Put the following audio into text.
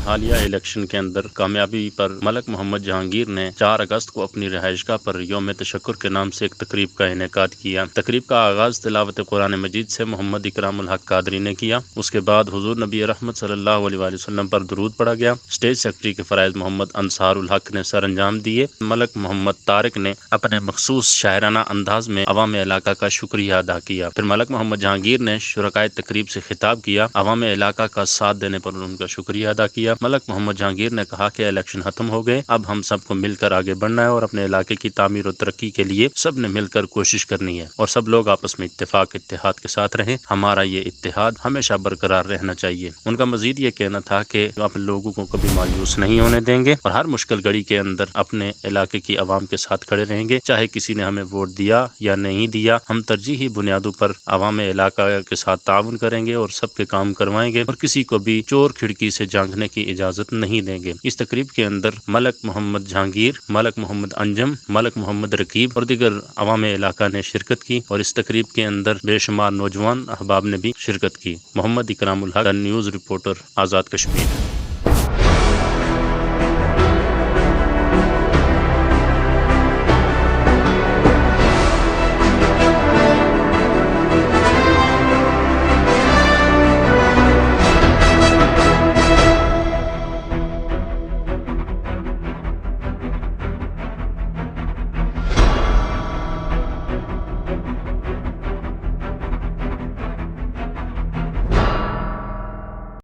حالیہ الیکشن کے اندر کامیابی پر ملک محمد جہانگیر نے 4 اگست کو اپنی رہائش گاہ پر یوم تشکر کے نام سے ایک تقریب کا انعقاد کیا۔ تقریب کا آغاز تلاوت قرآن مجید سے محمد اکرام الحق قادری نے کیا۔ اس کے بعد حضور نبی رحمت صلی اللہ علیہ وآلہ وسلم پر درود پڑھا گیا۔ اسٹیج سیکرٹری کے فرائض محمد انصار الحق نے سر انجام دیے۔ ملک محمد طارق نے اپنے مخصوص شاعرانہ انداز میں عوام علاقہ کا شکریہ ادا کیا۔ پھر ملک محمد جہانگیر نے شرکائے تقریب سے خطاب کیا، عوام علاقہ کا ساتھ دینے پر ان کا شکریہ ادا کیا۔ ملک محمد جہانگیر نے کہا کہ الیکشن ختم ہو گئے، اب ہم سب کو مل کر آگے بڑھنا ہے اور اپنے علاقے کی تعمیر و ترقی کے لیے سب نے مل کر کوشش کرنی ہے اور سب لوگ آپس میں اتفاق اتحاد کے ساتھ رہیں۔ ہمارا یہ اتحاد ہمیشہ برقرار رہنا چاہیے۔ ان کا مزید یہ کہنا تھا کہ اپنے لوگوں کو کبھی مایوس نہیں ہونے دیں گے اور ہر مشکل گھڑی کے اندر اپنے علاقے کی عوام کے ساتھ کھڑے رہیں گے، چاہے کسی نے ہمیں ووٹ دیا یا نہیں دیا۔ ہم ترجیحی بنیادوں پر عوام علاقہ کے ساتھ تعاون کریں گے اور سب کے کام کروائیں گے اور کسی کو بھی چور کھڑکی سے جھانکنے کی اجازت نہیں دیں گے۔ اس تقریب کے اندر ملک محمد جہانگیر، ملک محمد انجم، ملک محمد رقیب اور دیگر عوام علاقہ نے شرکت کی اور اس تقریب کے اندر بے شمار نوجوان احباب نے بھی شرکت کی۔ محمد اکرام الحق، نیوز رپورٹر، آزاد کشمیر۔